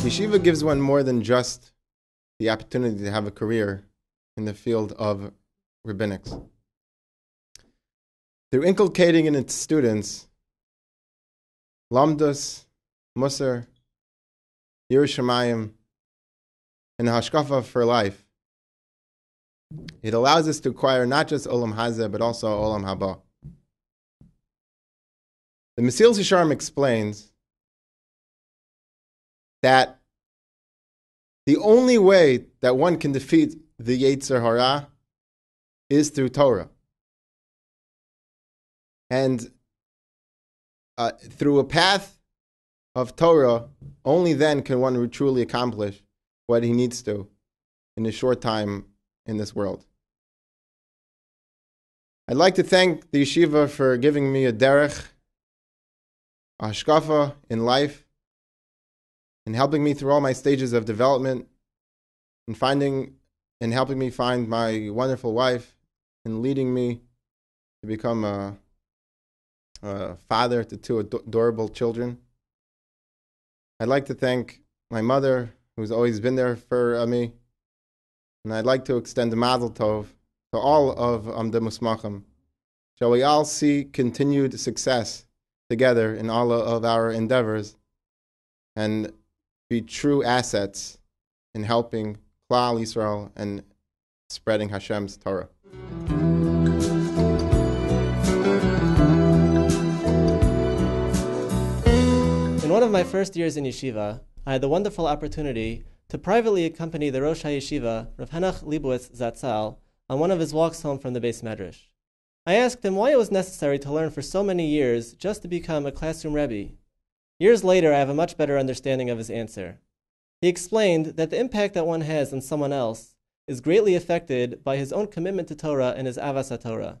Yeshiva gives one more than just the opportunity to have a career in the field of rabbinics. Through inculcating in its students lamdus, musar, Yerushalayim, and hashkafa for life, it allows us to acquire not just olam hazeh, but also olam haba. The Mesilas Yesharim explains that the only way that one can defeat the Yetzer Hara is through Torah. And through a path of Torah, only then can one truly accomplish what he needs to in a short time in this world. I'd like to thank the yeshiva for giving me a derech, a hashkafa in life, and helping me through all my stages of development, and helping me find my wonderful wife, and leading me to become a father to two adorable children. I'd like to thank my mother, who's always been there for me, and I'd like to extend a mazel tov to all of the Musmachim. Shall we all see continued success together in all of our endeavors, and be true assets in helping Klal Yisrael and spreading Hashem's Torah. In one of my first years in yeshiva, I had the wonderful opportunity to privately accompany the Rosh HaYeshiva, Rav Henoch Leibowitz Zatzal, on one of his walks home from the Beis Medrash. I asked him why it was necessary to learn for so many years just to become a classroom Rebbe. Years later, I have a much better understanding of his answer. He explained that the impact that one has on someone else is greatly affected by his own commitment to Torah and his avas Torah.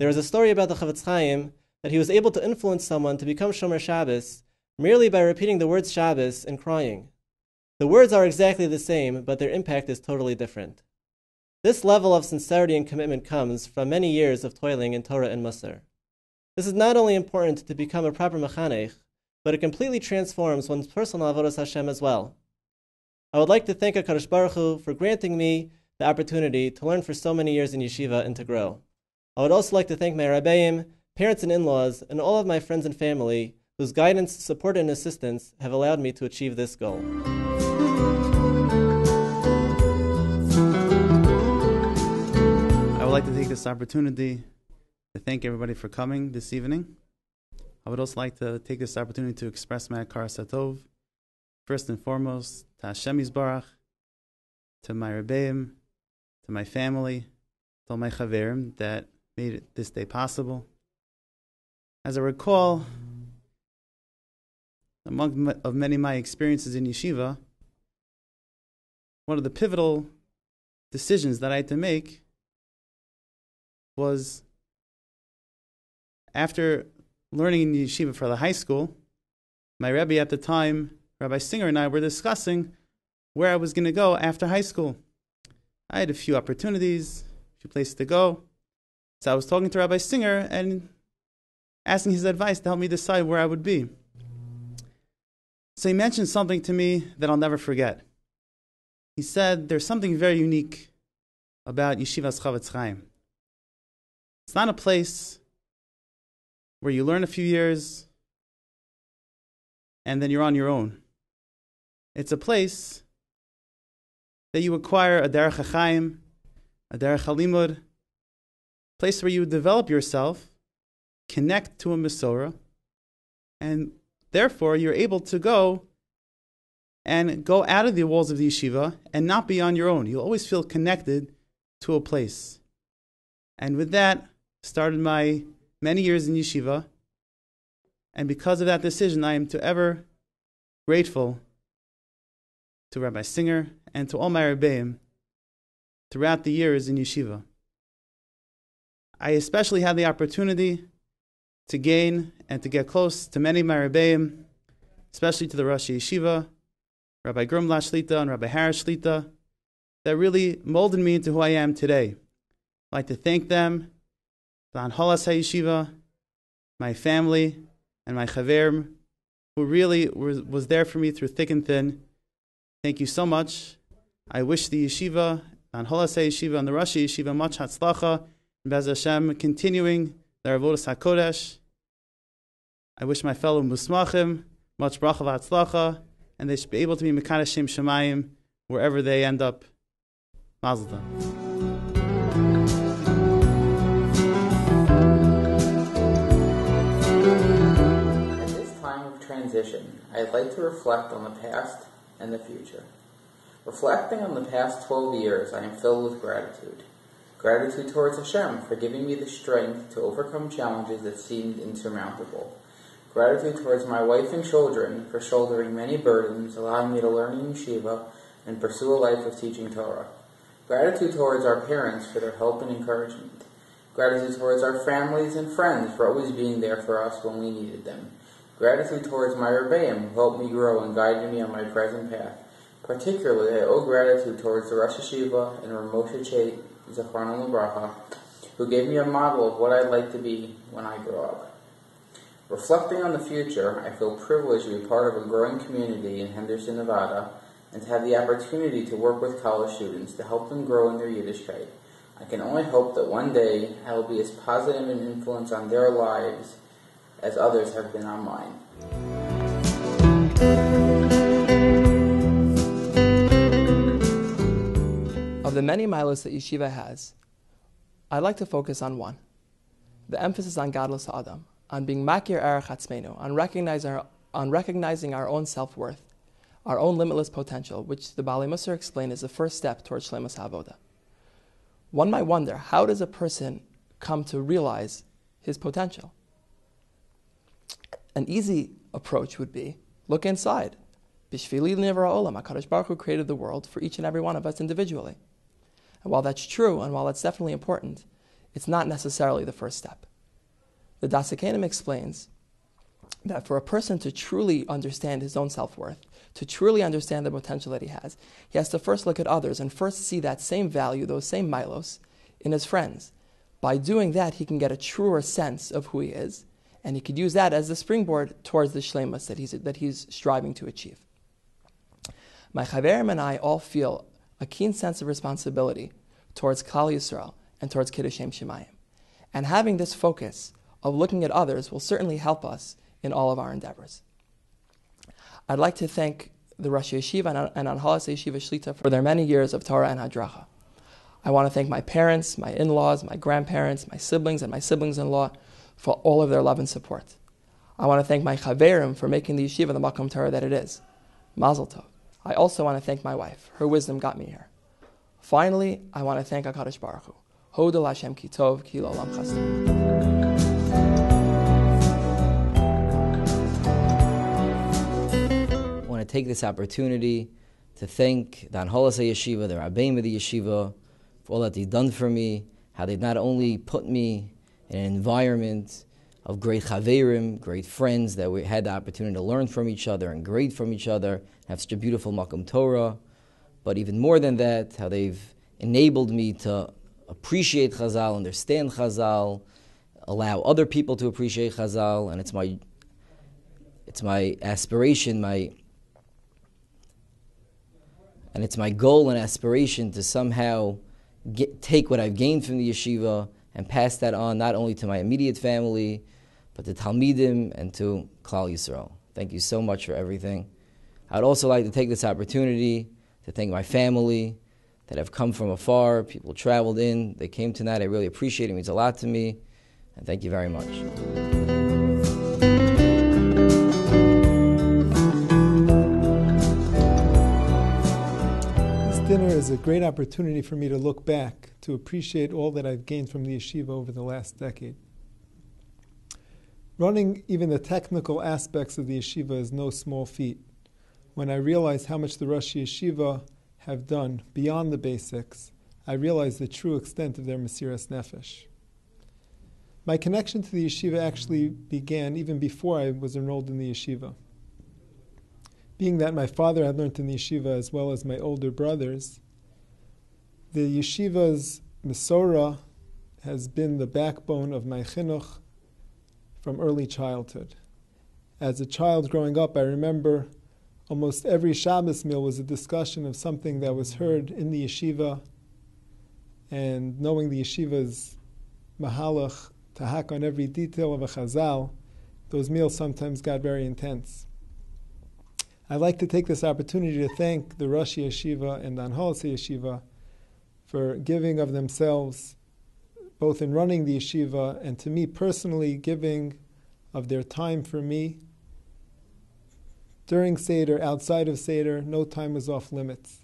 There is a story about the Chavetz Chaim that he was able to influence someone to become Shomer Shabbos merely by repeating the words Shabbos and crying. The words are exactly the same, but their impact is totally different. This level of sincerity and commitment comes from many years of toiling in Torah and Musar. This is not only important to become a proper mechanech, but it completely transforms one's personal avodas Hashem as well. I would like to thank HaKadosh Baruch Hu for granting me the opportunity to learn for so many years in yeshiva and to grow. I would also like to thank my rabbeim, parents and in-laws, and all of my friends and family whose guidance, support, and assistance have allowed me to achieve this goal. I would like to take this opportunity to thank everybody for coming this evening. I would also like to take this opportunity to express my akar satov, first and foremost, to Hashem Yisbarach, to my rebbeim, to my family, to all my chaverim that made this day possible. As I recall, among many of my experiences in yeshiva, one of the pivotal decisions that I had to make was after learning in yeshiva for the high school, my Rebbe at the time, Rabbi Singer, and I were discussing where I was going to go after high school. I had a few opportunities, a few places to go. So I was talking to Rabbi Singer and asking his advice to help me decide where I would be. So he mentioned something to me that I'll never forget. He said, there's something very unique about Yeshivas Chavetz Chaim. It's not a place where you learn a few years and then you're on your own. It's a place that you acquire a derech hachaim, a derech halimud, place where you develop yourself, connect to a Mesorah, and therefore you're able to go out of the walls of the yeshiva and not be on your own. You'll always feel connected to a place. And with that, started my many years in yeshiva, and because of that decision, I am ever grateful to Rabbi Singer and to all my rebbeim throughout the years in yeshiva. I especially had the opportunity to gain and to get close to many of my rebbeim, especially to the Rosh Yeshiva, Rabbi Grumlash Shlita and Rabbi Harris Shlita, that really molded me into who I am today. I'd like to thank them, the Anhalas HaYeshiva, my family, and my chaverim, who really was there for me through thick and thin, Thank you so much. I wish the yeshiva, and Holasei Yeshiva, and the Rashi Yeshiva much hatzlacha, and Bez Hashem continuing their avodas hakodesh. I wish my fellow Musmachim much bracha v'hatzlacha, and they should be able to be Mekadosh Shem Shemayim wherever they end up. Mazel tov. At this time of transition, I'd like to reflect on the past and the future. Reflecting on the past 12 years, I am filled with gratitude. Gratitude towards Hashem for giving me the strength to overcome challenges that seemed insurmountable. Gratitude towards my wife and children for shouldering many burdens, allowing me to learn in yeshiva and pursue a life of teaching Torah. Gratitude towards our parents for their help and encouragement. Gratitude towards our families and friends for always being there for us when we needed them. Gratitude towards my Rebbeim who helped me grow and guided me on my present path. Particularly, I owe gratitude towards the Rosh Hashiva and Rav Moshe Chait, Zachron L'Bracha, who gave me a model of what I'd like to be when I grow up. Reflecting on the future, I feel privileged to be part of a growing community in Henderson, Nevada, and to have the opportunity to work with college students to help them grow in their Yiddishkeit. I can only hope that one day I will be as positive an influence on their lives as others have been on mine. Of the many milos that yeshiva has, I'd like to focus on one: the emphasis on gadlus ha'adam, on being makir erech atzmeinu, on recognizing our own self-worth, our own limitless potential, which the Baalei Musar explained is the first step towards shleimus ha'avoda. One might wonder, how does a person come to realize his potential? An easy approach would be, look inside. Bishvili nivra olam, HaKadosh Baruch Hu created the world for each and every one of us individually. And while that's true, and while that's definitely important, it's not necessarily the first step. The Dasikanim explains that for a person to truly understand his own self-worth, to truly understand the potential that he has to first look at others and first see that same value, those same milos, in his friends. By doing that, he can get a truer sense of who he is, and he could use that as the springboard towards the shleimus that he's striving to achieve. My chaverim and I all feel a keen sense of responsibility towards Klal Yisrael and towards Kiddush Shem Shemayim. And having this focus of looking at others will certainly help us in all of our endeavors. I'd like to thank the Rosh Yeshiva and Anhalas Yeshiva Shlita for their many years of Torah and Hadracha. I want to thank my parents, my in-laws, my grandparents, my siblings, and my siblings-in-law for all of their love and support. I want to thank my chaverim for making the yeshiva the Makom Torah that it is. Mazel tov. I also want to thank my wife. Her wisdom got me here. Finally, I want to thank HaKadosh Baruch Hu. Hodel Hashem ki tov ki l'olam chesed. I want to take this opportunity to thank the Anhalas Yeshiva, the Rabbeim of the Yeshiva, for all that they've done for me, how they've not only put me in an environment of great chaverim, great friends, that we had the opportunity to learn from each other and grade from each other, have such a beautiful Makom Torah, but even more than that, how they've enabled me to appreciate Chazal, understand Chazal, allow other people to appreciate Chazal, and it's my aspiration, and it's my goal and aspiration to somehow take what I've gained from the yeshiva and pass that on not only to my immediate family, but to Talmidim and to Klal Yisrael. Thank you so much for everything. I'd also like to take this opportunity to thank my family that have come from afar. People traveled in, they came tonight. I really appreciate it. It means a lot to me. And thank you very much. Dinner is a great opportunity for me to look back, to appreciate all that I've gained from the yeshiva over the last decade. Running even the technical aspects of the yeshiva is no small feat. When I realized how much the Rosh Yeshiva have done beyond the basics, I realized the true extent of their Mesiras Nefesh. My connection to the yeshiva actually began even before I was enrolled in the yeshiva. Being that my father had learned in the yeshiva as well as my older brothers, the yeshiva's Mesorah has been the backbone of my chinuch from early childhood. As a child growing up, I remember Almost every Shabbos meal was a discussion of something that was heard in the yeshiva, and knowing the yeshiva's mahalach to hack on every detail of a chazal, those meals sometimes got very intense. I'd like to take this opportunity to thank the Rosh Yeshiva and the Anholas Yeshiva for giving of themselves, both in running the yeshiva and to me personally, giving of their time for me. During Seder, outside of Seder, no time was off limits.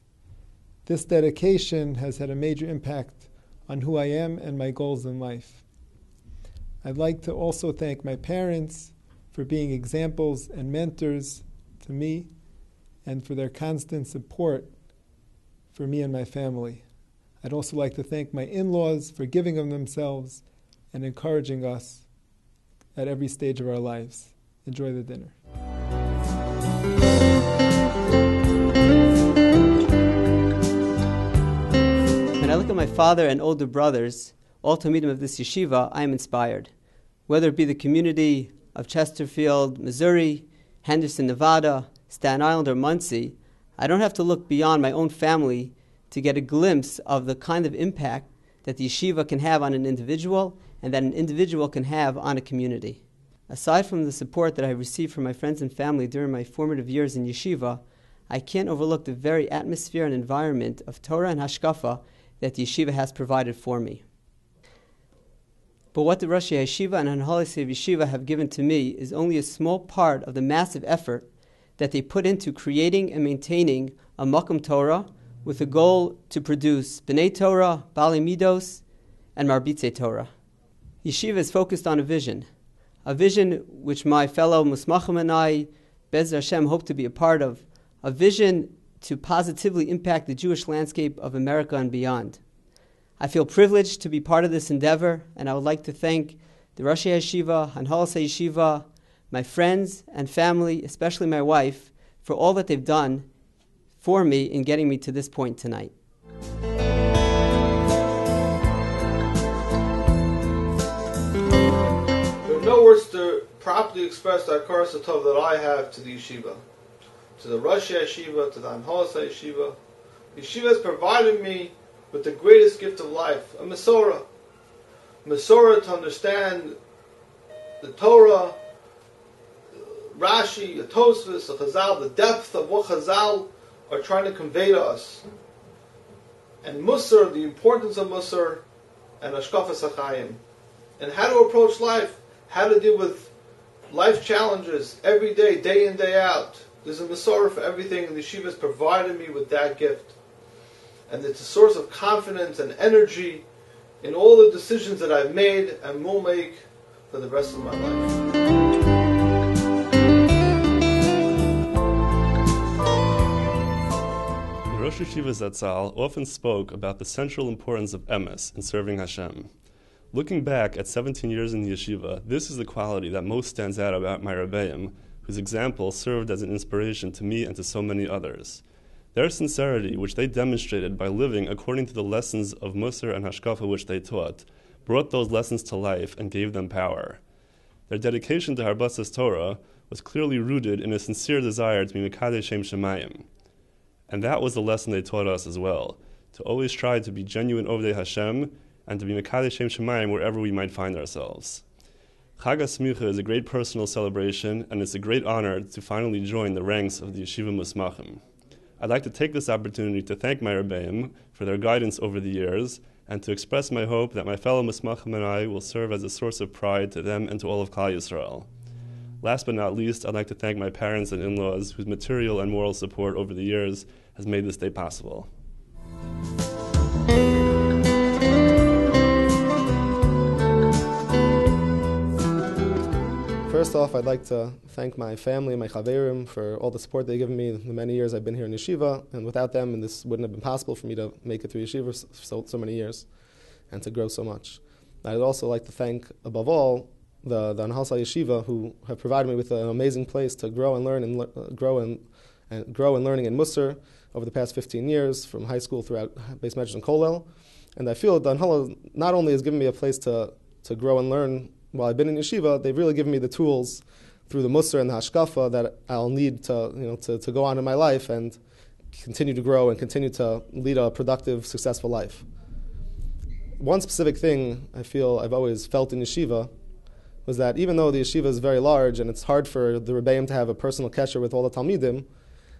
This dedication has had a major impact on who I am and my goals in life. I'd like to also thank my parents for being examples and mentors to me and for their constant support for me and my family. I'd also like to thank my in-laws for giving of themselves and encouraging us at every stage of our lives. Enjoy the dinner. When I look at my father and older brothers, all Talmidim of this yeshiva, I am inspired. Whether it be the community of Chesterfield, Missouri, Henderson, Nevada, Staten Island, or Muncie, I don't have to look beyond my own family to get a glimpse of the kind of impact that the yeshiva can have on an individual and that an individual can have on a community. Aside from the support that I received from my friends and family during my formative years in yeshiva, I can't overlook the very atmosphere and environment of Torah and Hashkafa that the yeshiva has provided for me. But what the Rosh Yeshiva and Anholas Yeshiva have given to me is only a small part of the massive effort that they put into creating and maintaining a Makom Torah with a goal to produce B'nai Torah, Bali Midos, and Marbitze Torah. Yeshiva is focused on a vision which my fellow Musmachim and I, Be'ez Hashem, hope to be a part of, a vision to positively impact the Jewish landscape of America and beyond. I feel privileged to be part of this endeavor, and I would like to thank the Rosh Yeshiva, Anholas Yeshiva, my friends and family, especially my wife, for all that they've done for me in getting me to this point tonight. There are no words to properly express the hakaras hatov that I have to the yeshiva, to the Rosh Yeshiva, to the Anholas Yeshiva. The yeshiva has provided me with the greatest gift of life, a Masorah. Masorah to understand the Torah, Rashi, the Tosfos, the Chazal, the depth of what Chazal are trying to convey to us. And Musar, the importance of Musar, and Hashkafas HaChaim. And how to approach life, how to deal with life challenges every day, day in, day out. There's a Masorah for everything, and the yeshiva has provided me with that gift. And it's a source of confidence and energy in all the decisions that I've made and will make for the rest of my life. The Rosh Yeshiva Zatzal often spoke about the central importance of emes in serving Hashem. Looking back at 17 years in the yeshiva, this is the quality that most stands out about my Rebbeim, whose example served as an inspiration to me and to so many others. Their sincerity, which they demonstrated by living according to the lessons of Musar and Hashkafa which they taught, brought those lessons to life and gave them power. Their dedication to Harbasas Torah was clearly rooted in a sincere desire to be Mekadesh Shem Shemayim. And that was the lesson they taught us as well, to always try to be genuine Ovdei Hashem and to be Mekadesh Shem Shemayim wherever we might find ourselves. Chag HaSmicha is a great personal celebration, and it's a great honor to finally join the ranks of the Yeshiva Musmachim. I'd like to take this opportunity to thank my Rebbeim for their guidance over the years, and to express my hope that my fellow Musmachim and I will serve as a source of pride to them and to all of Klal Yisrael. Last but not least, I'd like to thank my parents and in-laws whose material and moral support over the years has made this day possible. First off, I'd like to thank my family and my chaverim for all the support they've given me in the many years I've been here in yeshiva, and without them, and this wouldn't have been possible for me to make it through yeshiva for so many years and to grow so much. I'd also like to thank, above all, the Anholas Yeshiva, who have provided me with an amazing place to grow and learn and grow in learning in Musar over the past 15 years, from high school throughout Beis Medrash and Kollel. And I feel that Anholas not only has given me a place to grow and learn while I've been in yeshiva, they've really given me the tools through the Musar and the Hashkafa that I'll need to go on in my life and continue to grow and continue to lead a productive, successful life. One specific thing I feel I've always felt in yeshiva was that even though the yeshiva is very large and it's hard for the Rebbeim to have a personal kesher with all the Talmidim,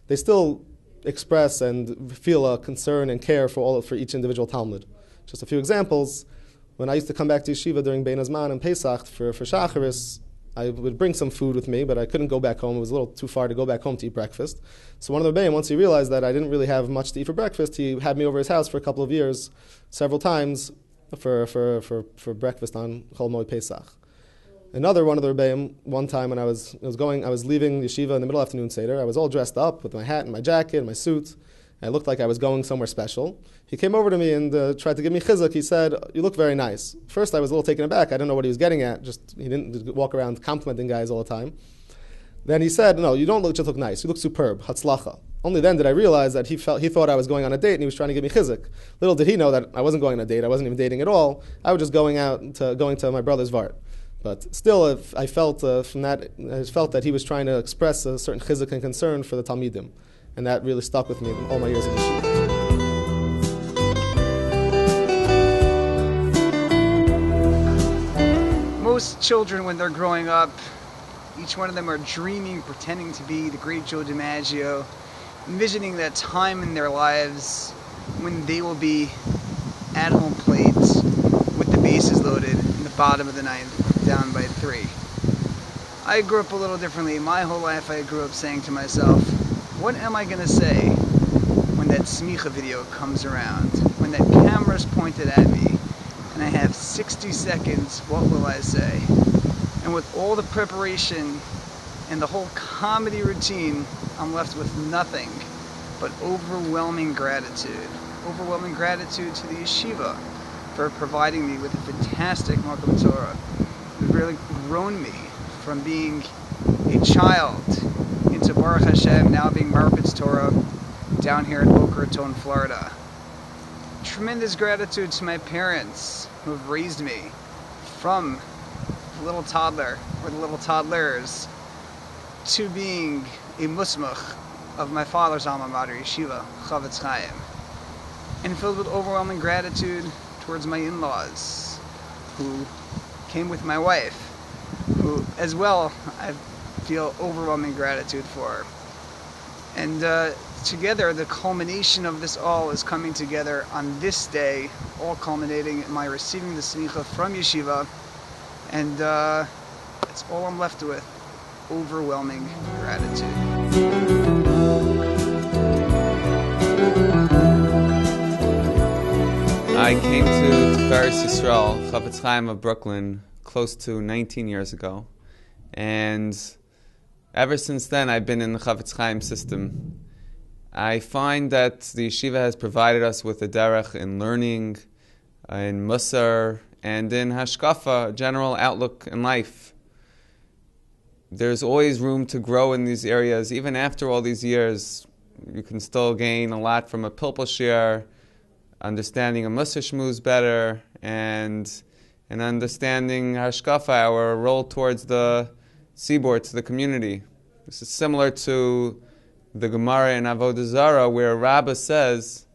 they still express and feel a concern and care for each individual Talmud. Just a few examples. When I used to come back to yeshiva during Bein Hazman and Pesach for Shacharis, I would bring some food with me, but I couldn't go back home. It was a little too far to go back home to eat breakfast. So one of the Rebbeim, once he realized that I didn't really have much to eat for breakfast, he had me over his house for a couple of years, several times, for breakfast on Chol Moed Pesach. Another one of the Rebbeim, one time when I was leaving yeshiva in the middle of afternoon seder. I was all dressed up with my hat and my jacket and my suit. I looked like I was going somewhere special. He came over to me and tried to give me chizuk. He said, "You look very nice." First, I was a little taken aback. I didn't know what he was getting at. He didn't walk around complimenting guys all the time. Then he said, "No, you don't just look nice. You look superb. Hatzlacha." Only then did I realize that he thought I was going on a date and he was trying to give me chizuk. Little did he know that I wasn't going on a date. I wasn't even dating at all. I was just going to my brother's vart. But still, I felt that he was trying to express a certain chizuk and concern for the Talmidim. And that really stuck with me all my years in yeshiva. Most children, when they're growing up, each one of them are dreaming, pretending to be the great Joe DiMaggio, envisioning that time in their lives when they will be at home plate with the bases loaded in the bottom of the ninth, down by 3. I grew up a little differently. My whole life I grew up saying to myself, what am I going to say when that smicha video comes around? When that camera's pointed at me and I have 60 seconds, what will I say? And with all the preparation and the whole comedy routine, I'm left with nothing but overwhelming gratitude. Overwhelming gratitude to the yeshiva for providing me with a fantastic Makom Torah. It's really grown me from being a child into Baruch Hashem, now being Marbitz Torah down here in Boca Raton, Florida. Tremendous gratitude to my parents who have raised me from the little toddler, or the little toddlers, to being a musmach of my father's alma mater, Yeshiva, Chavetz Chaim. And filled with overwhelming gratitude towards my in-laws, who came with my wife, who as well I feel overwhelming gratitude for. And together, the culmination of this all is coming together on this day, all culminating in my receiving the smicha from yeshiva, and that's all I'm left with, overwhelming gratitude. I came to Tiferes Yisrael, Chavetz Chaim of Brooklyn, close to 19 years ago, and ever since then I've been in the Chavetz Chaim system. I find that the yeshiva has provided us with a derech in learning, in Musar, and in Hashkafa, general outlook in life. There's always room to grow in these areas. Even after all these years, you can still gain a lot from a Pilpul Shiur, understanding a Musar Shmuz better, and understanding Hashkafa, our role towards the seaboard, to the community. This is similar to the Gemara in Avodah Zarah, where Rabbah says,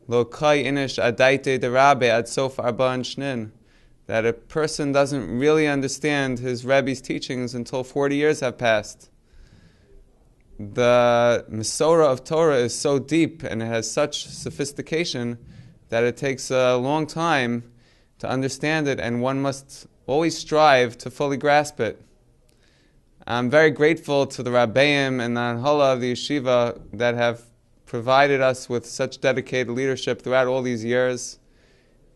Lo kai inish adaite de Rabbe ad sof arba'an shnin, that a person doesn't really understand his Rebbe's teachings until 40 years have passed. The Mesorah of Torah is so deep and it has such sophistication that it takes a long time to understand it, and one must always strive to fully grasp it. I'm very grateful to the Rabbeim and the Anhala of the Yeshiva that have provided us with such dedicated leadership throughout all these years.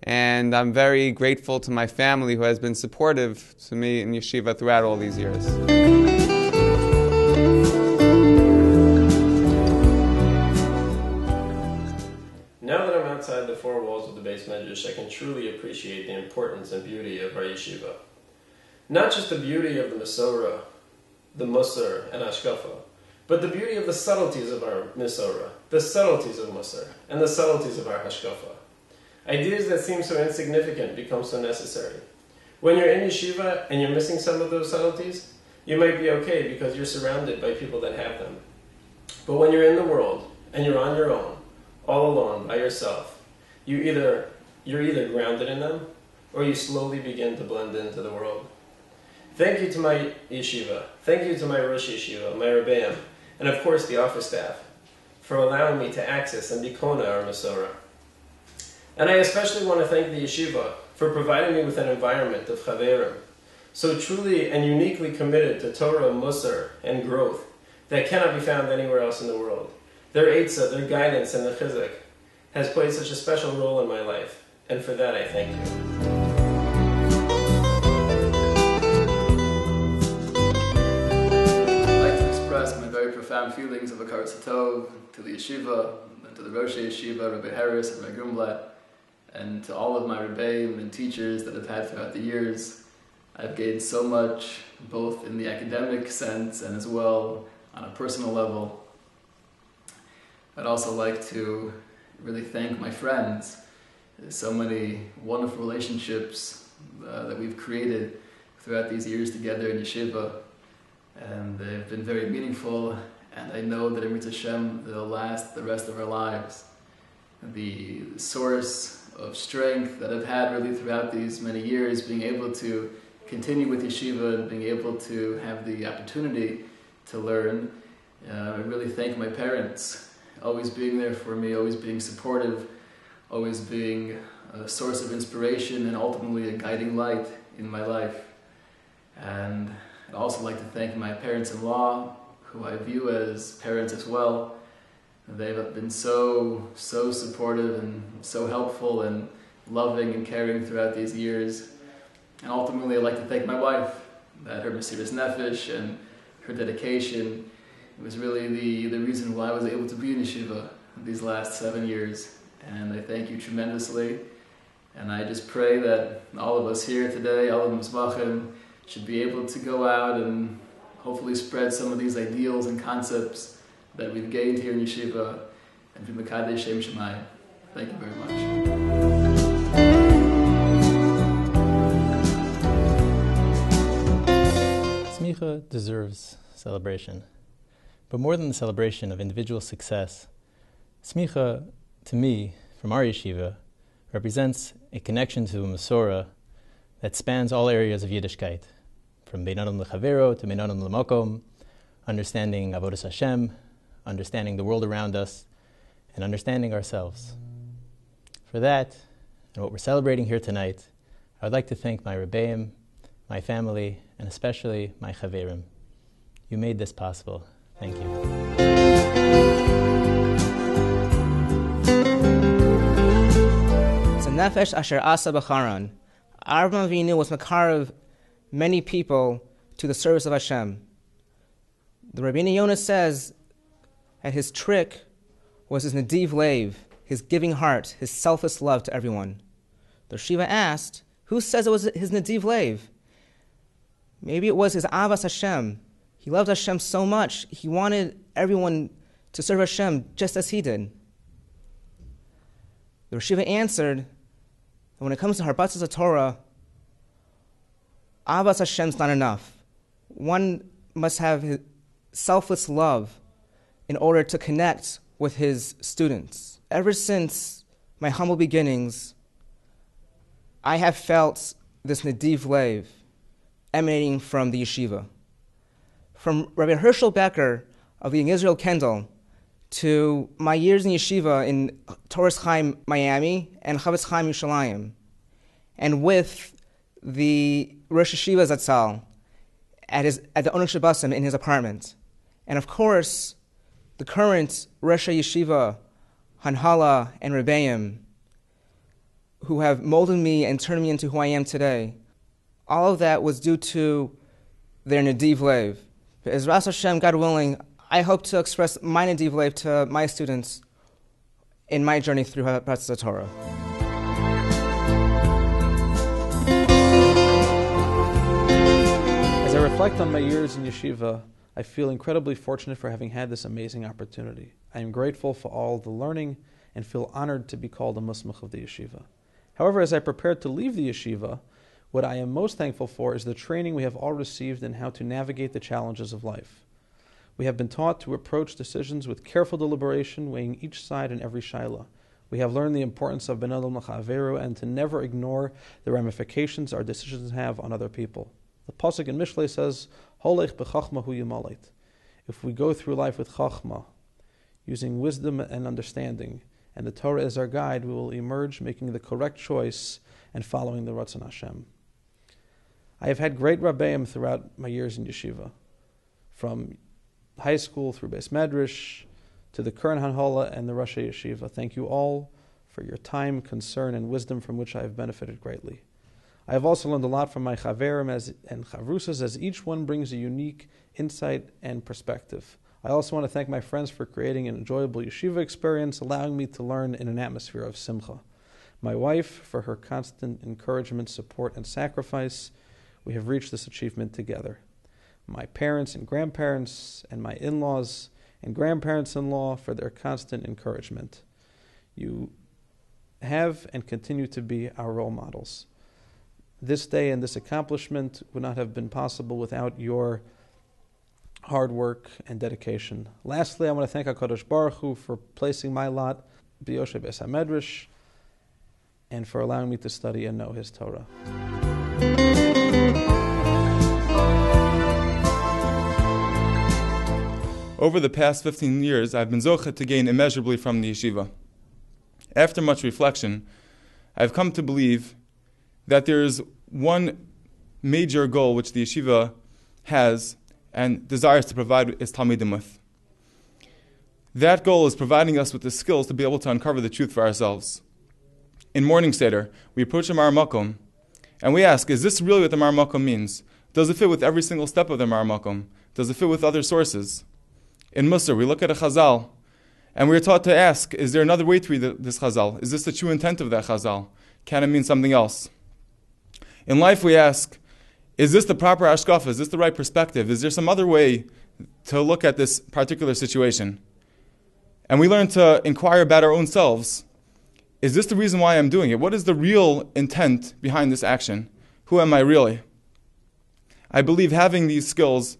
And I'm very grateful to my family who has been supportive to me in Yeshiva throughout all these years. Now that I'm outside the four walls of the Beis Medrash, I can truly appreciate the importance and beauty of our yeshiva. Not just the beauty of the Mesorah, the Musar and Hashkafa, but the beauty of the subtleties of our Mesorah, the subtleties of Musar, and the subtleties of our Hashkafa. Ideas that seem so insignificant become so necessary. When you're in yeshiva and you're missing some of those subtleties, you might be okay because you're surrounded by people that have them. But when you're in the world and you're on your own, all alone, by yourself, you're either grounded in them or you slowly begin to blend into the world. Thank you to my yeshiva, thank you to my Rosh Yeshiva, my Rebbeim, and of course the office staff, for allowing me to access and be kona our Masorah. And I especially want to thank the yeshiva for providing me with an environment of chaverim, so truly and uniquely committed to Torah, Musar, and growth that cannot be found anywhere else in the world. Their eitzah, their guidance, and the chizuk has played such a special role in my life, and for that I thank you. My very profound feelings of Hakaras Hatov to the yeshiva, and to the Rosh Yeshiva, Rabbi Harris and Rabbi Grumblatt, and to all of my rebbeim and teachers that I've had throughout the years. I've gained so much, both in the academic sense and as well on a personal level. I'd also like to really thank my friends. There's so many wonderful relationships that we've created throughout these years together in yeshiva. And they've been very meaningful, and I know that in Mitzvah Hashem they'll last the rest of our lives. The source of strength that I've had really throughout these many years, being able to continue with yeshiva and being able to have the opportunity to learn. I really thank my parents, always being there for me, always being supportive, always being a source of inspiration and ultimately a guiding light in my life. And I'd also like to thank my parents-in-law, who I view as parents as well. They've been so supportive and so helpful and loving and caring throughout these years. And ultimately, I'd like to thank my wife, that her mesiras nefesh and her dedication. It was really the reason why I was able to be in yeshiva these last 7 years. And I thank you tremendously. And I just pray that all of us here today, all of the Musmachim, should be able to go out and hopefully spread some of these ideals and concepts that we've gained here in yeshiva and from the Kadei Shem Shemayim. Thank you very much. Smicha deserves celebration. But more than the celebration of individual success, Smicha, to me, from our yeshiva, represents a connection to a Masorah that spans all areas of Yiddishkeit, from Bein Adam L'Chavero to Bein Adam L'Makom, understanding Avodas Hashem, understanding the world around us, and understanding ourselves. For that, and what we're celebrating here tonight, I would like to thank my Rebbeim, my family, and especially my Chaverim. You made this possible. Thank you. Nefesh asher asa b'charan. Avraham Avinu was makarev many people to the service of Hashem. The Rabbeinu Yonah says that his trick was his nadiv leiv, his giving heart, his selfless love to everyone. The Shiva asked, who says it was his nadiv leiv? Maybe it was his avas Hashem. He loved Hashem so much, he wanted everyone to serve Hashem just as he did. The Shiva answered, when it comes to Harbatzas Torah, Avas Hashem's not enough. One must have his selfless love in order to connect with his students. Ever since my humble beginnings, I have felt this nadiv leiv emanating from the yeshiva. From Rabbi Herschel Becker of the Israel Kendall to my years in yeshiva in Torres Chaim, Miami, and Chavetz Chaim, Yerushalayim, and with the Rosh Yeshiva Zatzal at the Onuk Shabbosim in his apartment, and of course, the current Rosh Yeshiva, Hanhala, and Rebbeim, who have molded me and turned me into who I am today. All of that was due to their nadiv leiv. Be'ezras Hashem, God willing, I hope to express my nadiv leiv to my students in my journey through Harbatzas Torah. As I reflect on my years in yeshiva, I feel incredibly fortunate for having had this amazing opportunity. I am grateful for all the learning and feel honored to be called a Musmach of the yeshiva. However, as I prepared to leave the yeshiva, What I am most thankful for is the training we have all received in how to navigate the challenges of life. We have been taught to approach decisions with careful deliberation, weighing each side in every shaila. We have learned the importance of ben adam l'chaveru and to never ignore the ramifications our decisions have on other people. The pasuk in Mishlei says, "Holech b'chachma hu yimaleit." If we go through life with chachma, using wisdom and understanding, and the Torah is our guide, we will emerge making the correct choice and following the Ratzon Hashem. I have had great Rabbeim throughout my years in yeshiva, from high school through Beis Medrash to the current Hanhola and the Rosh Yeshiva. Thank you all for your time, concern, and wisdom from which I have benefited greatly. I have also learned a lot from my chaverim and chavrusas, as each one brings a unique insight and perspective. I also want to thank my friends for creating an enjoyable yeshiva experience, allowing me to learn in an atmosphere of simcha. My wife for her constant encouragement, support, and sacrifice. We have reached this achievement together. My parents and grandparents, and my in-laws and grandparents-in-law for their constant encouragement. You have and continue to be our role models. This day and this accomplishment would not have been possible without your hard work and dedication. Lastly, I want to thank HaKadosh Baruch Hu for placing my lot b'Yoshe Beis HaMedrash and for allowing me to study and know His Torah. Over the past 15 years, I've been zocheh to gain immeasurably from the yeshiva. After much reflection, I've come to believe that there is one major goal which the yeshiva has and desires to provide its talmidim with. That goal is providing us with the skills to be able to uncover the truth for ourselves. In Morning Seder, we approach a Mar Makom, and we ask, is this really what the Mar Makom means? Does it fit with every single step of the Mar Makom? Does it fit with other sources? In Musar, we look at a Chazal, and we are taught to ask, is there another way to read this Chazal? Is this the true intent of that Chazal? Can it mean something else? In life, we ask, is this the proper hashkafa? Is this the right perspective? Is there some other way to look at this particular situation? And we learn to inquire about our own selves. Is this the reason why I'm doing it? What is the real intent behind this action? Who am I really? I believe having these skills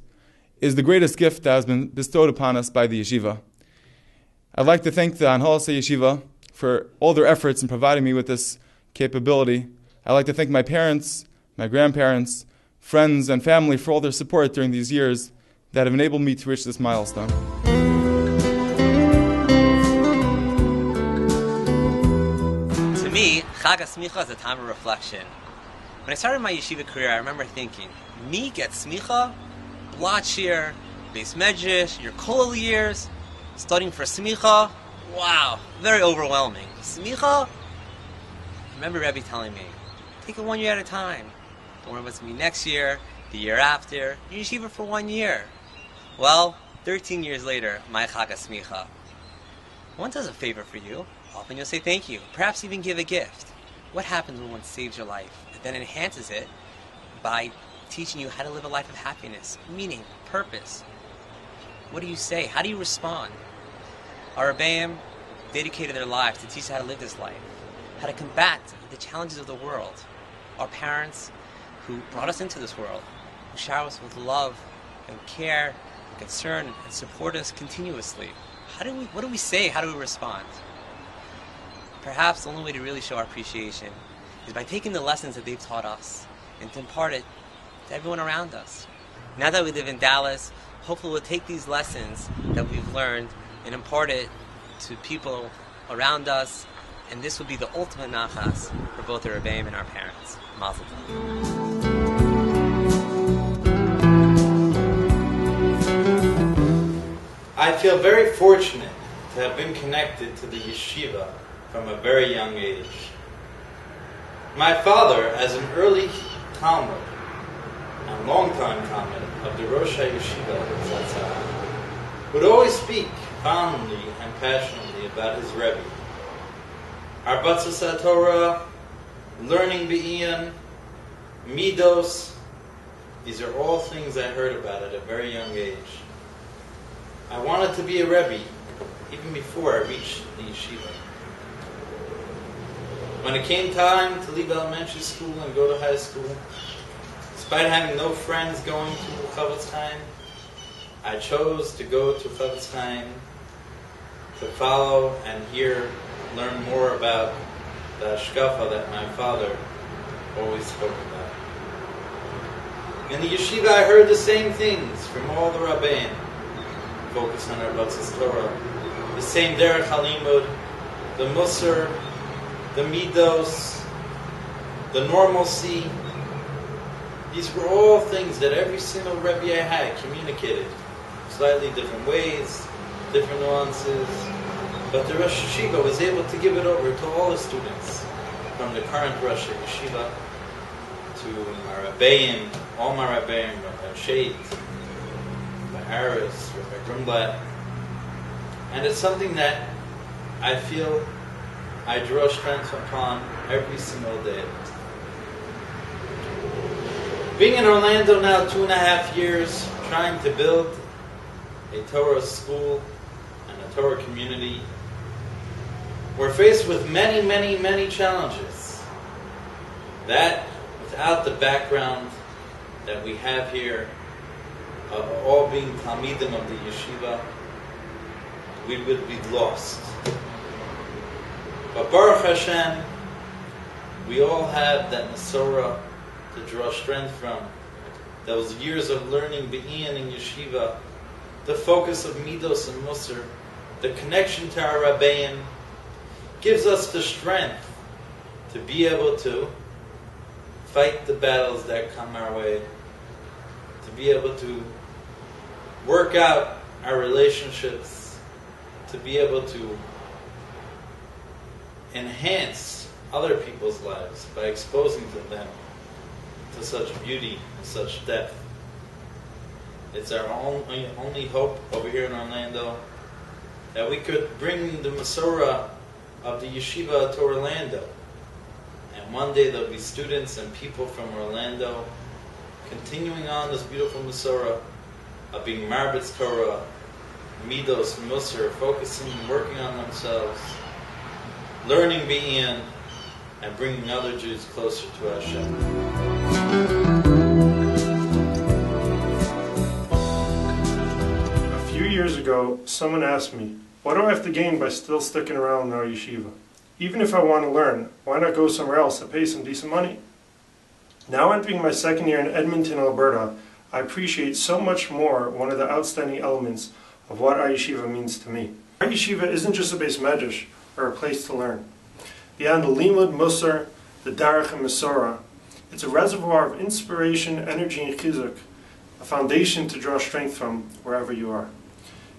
is the greatest gift that has been bestowed upon us by the yeshiva. I'd like to thank the Hanhola Yeshiva for all their efforts in providing me with this capability. I'd like to thank my parents, my grandparents, friends, and family for all their support during these years that have enabled me to reach this milestone. To me, Chag HaSmicha is a time of reflection. When I started my yeshiva career, I remember thinking, me get smicha? Blotch here, Beis Medrash, your kol years, studying for smicha? Wow, very overwhelming. Smicha? I remember Rebbe telling me, take it 1 year at a time. Don't worry what's going to be next year, the year after. You yeshiva for 1 year. Well, 13 years later, my Chag HaSmicha. One does a favor for you. Often you'll say thank you. Perhaps even give a gift. What happens when one saves your life? It then enhances it by teaching you how to live a life of happiness, meaning, purpose. What do you say? How do you respond? Our Rebbeim dedicated their lives to teach us how to live this life, how to combat the challenges of the world. Our parents who brought us into this world, who shower us with love and care and concern and support us continuously. What do we say? How do we respond? Perhaps the only way to really show our appreciation is by taking the lessons that they've taught us and to impart it to everyone around us. Now that we live in Dallas, hopefully we'll take these lessons that we've learned and impart it to people around us, and this will be the ultimate nachas for both the Rebbeim and our parents. Mazel tov. I feel very fortunate to have been connected to the yeshiva from a very young age. My father, as an early Talmud, a long-time Talmud of the Rosh Yeshiva Zatzal, would always speak fondly and passionately about his Rebbe. Arbatzas Torah, learning Be'iyam, Midos, these are all things I heard about at a very young age. I wanted to be a Rebbe even before I reached the yeshiva. When it came time to leave elementary school and go to high school, despite having no friends going to Chavetz Chaim, I chose to go to Chavetz Chaim to follow and learn more about the hashkafa that my father always spoke about. In the yeshiva, I heard the same things from all the rabbeim, focused on our Batzis Torah, the same derech halimud, the musar, the midos, the normalcy. These were all things that every single Rebbe I had communicated, slightly different ways, different nuances, but the Rosh Yeshiva was able to give it over to all the students, from the current Rosh Yeshiva to my Rabbeim, all my Rabbeim, Rabbi Sheit, Rabbi Harris, Rabbi Grumblatt, and it's something that I feel I draw strength upon every single day. Being in Orlando now 2.5 years, trying to build a Torah school and a Torah community, we're faced with many, many, many challenges. That, without the background that we have here, of all being Talmidim of the yeshiva, we would be lost. But Baruch Hashem, we all have that Masorah to draw strength from. Those years of learning Be'in in yeshiva, the focus of Midos and Musar, the connection to our Rabbeim, gives us the strength to be able to fight the battles that come our way, to be able to work out our relationships, to be able to enhance other people's lives by exposing to them to such beauty and such depth. It's our only hope over here in Orlando that we could bring the Masorah of the yeshiva to Orlando. And one day there'll be students and people from Orlando continuing on this beautiful Masorah of being Marbitz Torah, Midos, Musar, focusing and working on themselves, learning Be'in, and bringing other Jews closer to Hashem. A few years ago, someone asked me, what do I have to gain by still sticking around in our yeshiva? Even if I want to learn, why not go somewhere else to pay some decent money? Now entering my second year in Edmonton, Alberta, I appreciate so much more one of the outstanding elements of what our yeshiva means to me. Our yeshiva isn't just a beis medrash or a place to learn. Beyond the limud, musar, the darach, and masorah, it's a reservoir of inspiration, energy, and chizuk, a foundation to draw strength from wherever you are.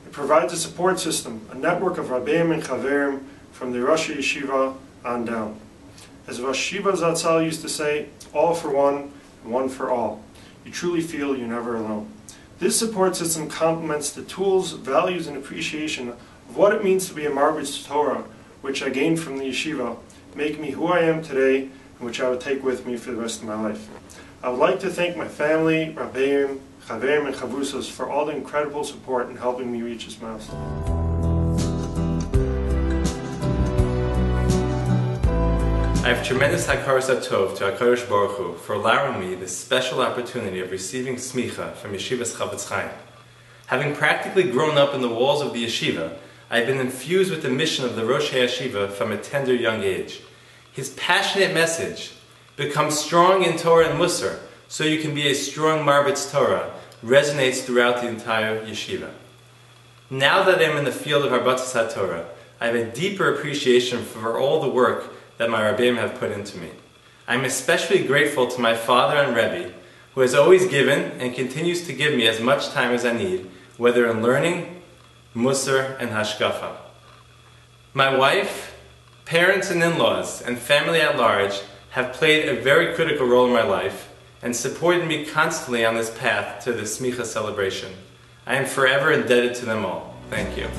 It provides a support system, a network of rabbeim and chaverim from the Rosh Yeshiva on down. As Rosh Yeshiva Zatzal used to say, all for one and one for all. You truly feel you're never alone. This support system complements the tools, values, and appreciation of what it means to be a Marbitz Torah, which I gained from the yeshiva, make me who I am today, and which I would take with me for the rest of my life. I would like to thank my family, rabbeim, chaverim, and chavusas for all the incredible support in helping me reach this milestone. I have tremendous hakaras hatov to HaKadosh Baruch Hu for allowing me this special opportunity of receiving smicha from Yeshivas Chavetz Chaim. Having practically grown up in the walls of the yeshiva, I have been infused with the mission of the Rosh Yeshiva from a tender young age. His passionate message, become strong in Torah and Musar, so you can be a strong Marbitz Torah, resonates throughout the entire yeshiva. Now that I'm in the field of Harbatzas HaTorah, I have a deeper appreciation for all the work that my Rabbeim have put into me. I'm especially grateful to my father and Rebbe, who has always given and continues to give me as much time as I need, whether in learning, Musar, and Hashkafa. My wife, parents and in-laws, and family at large have played a very critical role in my life and supported me constantly on this path to the Smicha celebration. I am forever indebted to them all. Thank you.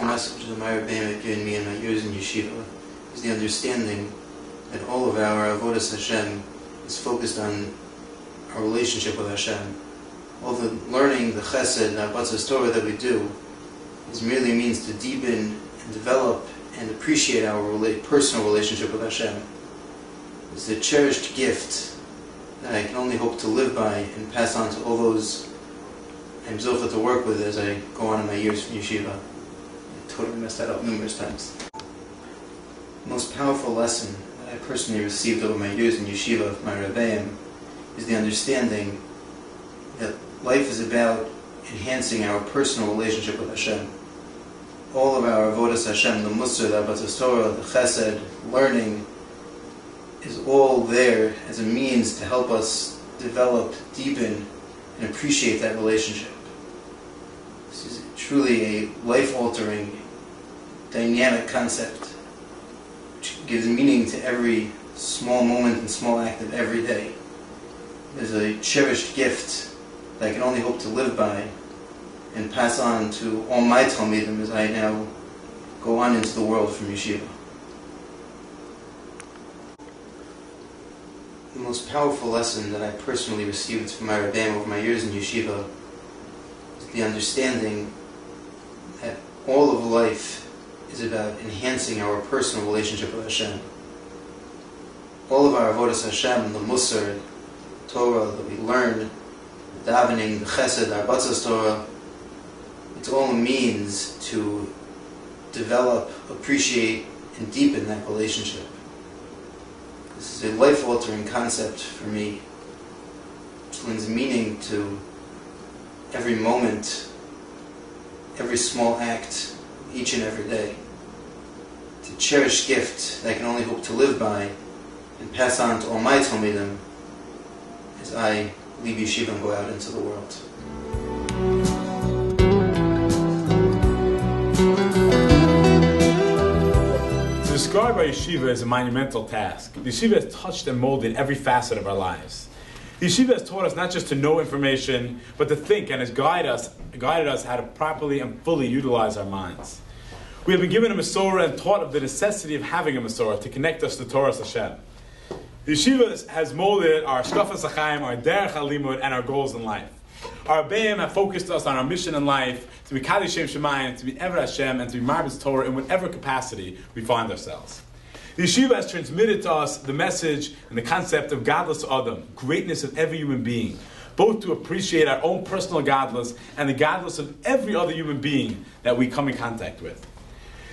Message that my Rebbeim have given me in my years in yeshiva is the understanding that all of our avodas Hashem is focused on our relationship with Hashem. all the learning, the chesed, and Abatzas Torah that we do is merely a means to deepen and develop and appreciate our personal relationship with Hashem. It's a cherished gift that I can only hope to live by and pass on to all those I'm zocheh to work with as I go on in my years from yeshiva. I totally messed that up numerous times. The most powerful lesson that I personally received over my years in yeshiva from my Rebbeim is the understanding that life is about enhancing our personal relationship with Hashem. All of our avodas Hashem, the Musar, the Abatzas Torah, the Chesed, learning, is all there as a means to help us develop, deepen, and appreciate that relationship. This is truly a life-altering, dynamic concept which gives meaning to every small moment and small act of every day. There's a cherished gift that I can only hope to live by and pass on to all my Talmidim as I now go on into the world from yeshiva. The most powerful lesson that I personally received from my Rebbeim over my years in yeshiva is the understanding that all of life is about enhancing our personal relationship with Hashem. All of our avodas Hashem, the Musar, Torah that we learn, the davening, the Chesed, our Abatzas Torah, it's all a means to develop, appreciate, and deepen that relationship. This is a life-altering concept for me, which lends meaning to every moment, every small act, each and every day. It's a cherished gift that I can only hope to live by and pass on to all my Talmidim as I leave yeshiva and go out into the world. To describe our yeshiva is a monumental task. The yeshiva has touched and molded every facet of our lives. The yeshiva has taught us not just to know information, but to think, and has guided us how to properly and fully utilize our minds. We have been given a Masorah and taught of the necessity of having a Masorah to connect us to Torah Hashem. The yeshiva has molded our Shkafas HaChaim, our Derech HaLimud, and our goals in life. Our Rebbeim have focused us on our mission in life to be Kaddish Shem Shemayim, to be Ever Hashem, and to be Marbitz Torah in whatever capacity we find ourselves. The yeshiva has transmitted to us the message and the concept of Gadlus Adam, greatness of every human being, both to appreciate our own personal Gadlus and the Gadlus of every other human being that we come in contact with.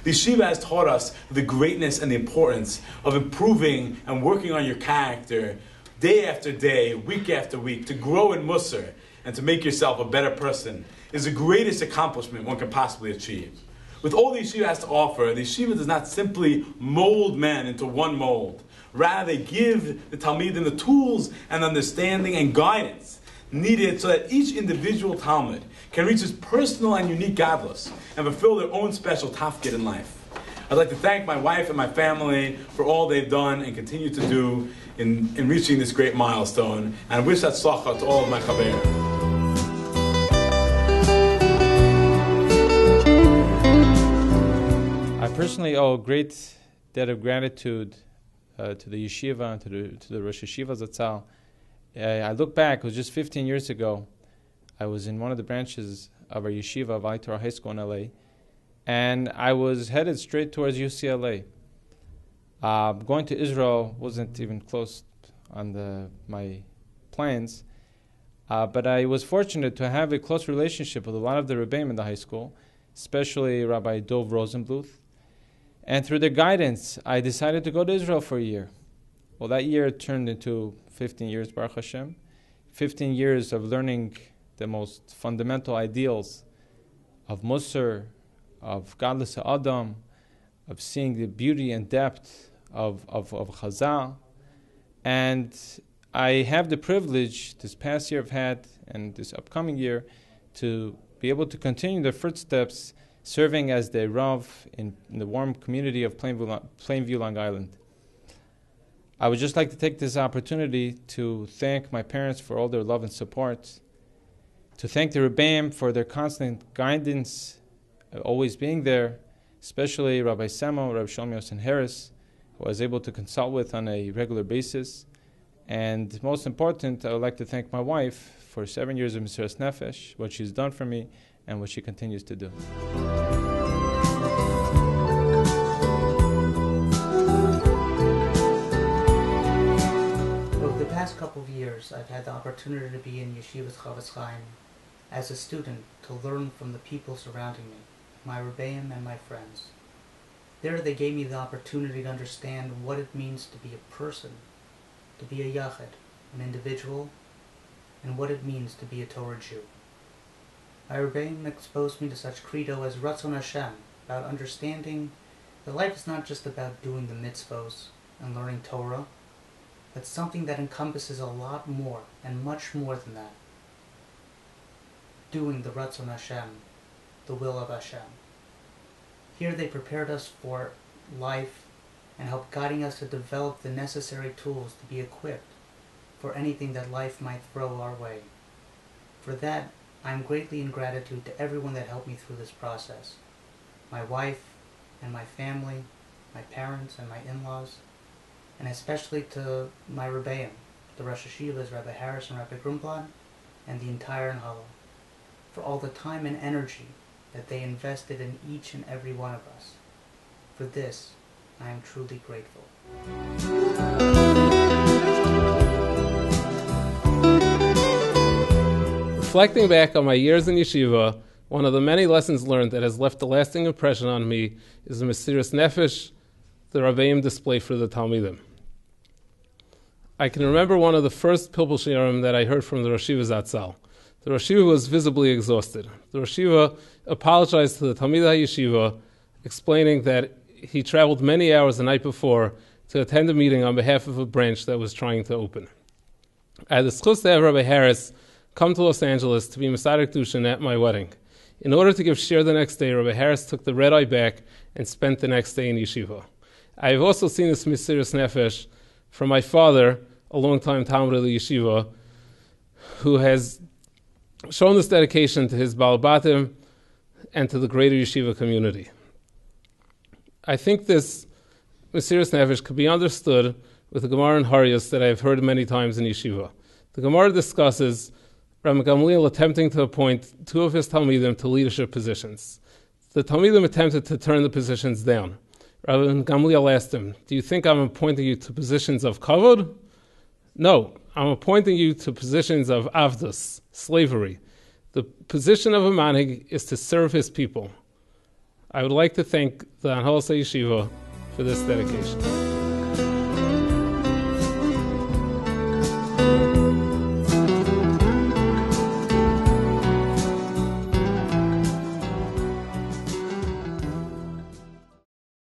The yeshiva has taught us the greatness and the importance of improving and working on your character day after day, week after week, to grow in Musar and to make yourself a better person is the greatest accomplishment one can possibly achieve. With all the yeshiva has to offer, the yeshiva does not simply mold men into one mold. Rather, they give the Talmidim the tools and understanding and guidance needed so that each individual Talmud can reach his personal and unique gadlus and fulfill their own special tafkid in life. I'd like to thank my wife and my family for all they've done and continue to do in reaching this great milestone, and wish that tzlacha to all of my chaverim. I personally owe a great debt of gratitude to the yeshiva and to the Rosh Yeshiva Zatzal. I look back, it was just 15 years ago. I was in one of the branches of our yeshiva of Valley Torah High School in LA, and I was headed straight towards UCLA. Going to Israel wasn't even close on my plans, but I was fortunate to have a close relationship with a lot of the Rebbeim in the high school, especially Rabbi Dov Rosenbluth. And through their guidance, I decided to go to Israel for a year. Well, that year turned into 15 years, Baruch Hashem. 15 years of learning the most fundamental ideals of Musar, of Gadlus Adam, of seeing the beauty and depth of Chazal. And I have the privilege, this past year I've had, and this upcoming year, to be able to continue the footsteps serving as the Rav in the warm community of Plainview, Long Island. I would just like to take this opportunity to thank my parents for all their love and support, to thank the Rebbeim for their constant guidance, always being there, especially Rabbi Samo, Rabbi Shlomo Yosef Harris, who I was able to consult with on a regular basis. And most important, I would like to thank my wife for 7 years of Mesiras Nefesh, what she's done for me, and what she continues to do. Over the past couple of years, I've had the opportunity to be in Yeshivas Chavetz Chaim as a student to learn from the people surrounding me, my Rebbeim and my friends. There they gave me the opportunity to understand what it means to be a person, to be a Yachid, an individual, and what it means to be a Torah Jew. My Rebbeim exposed me to such credo as Ratzon Hashem, about understanding that life is not just about doing the mitzvos and learning Torah, but something that encompasses a lot more and much more than that. Doing the Ratzon Hashem, the will of Hashem. Here they prepared us for life and helped guiding us to develop the necessary tools to be equipped for anything that life might throw our way. For that, I am greatly in gratitude to everyone that helped me through this process. My wife and my family, my parents and my in-laws, and especially to my Rebbeim, the Rosh Hashivas, Rabbi Harris and Rabbi Grunblad, and the entire Nhala, for all the time and energy that they invested in each and every one of us. For this, I am truly grateful. Reflecting back on my years in yeshiva, one of the many lessons learned that has left a lasting impression on me is the Mesiras Nefesh the Rebbeim display for the Talmidim. I can remember one of the first Pilpul Shiurim that I heard from the Rosh Yeshiva Zatzal. The Rosh Yeshiva was visibly exhausted. The Rosh Yeshiva apologized to the Talmid HaYeshiva, explaining that he traveled many hours the night before to attend a meeting on behalf of a branch that was trying to open. I had the schus to have Rabbi Harris come to Los Angeles to be Mesader Kedushin at my wedding. In order to give shir the next day, Rabbi Harris took the red eye back and spent the next day in yeshiva. I have also seen this Mesiras Nefesh from my father, a long-time Talmid of the yeshiva, who has shown this dedication to his Baal Batim and to the greater yeshiva community. I think this Mesiras Nefesh could be understood with the Gemara in Haryos that I have heard many times in yeshiva. The Gemara discusses Rabbi Gamliel attempting to appoint two of his Talmidim to leadership positions. The Talmidim attempted to turn the positions down. Rabbi Gamliel asked him, "Do you think I'm appointing you to positions of kavod?" "No, I'm appointing you to positions of avdus, slavery. The position of a manhig is to serve his people." I would like to thank the Anhalas Yeshiva for this dedication.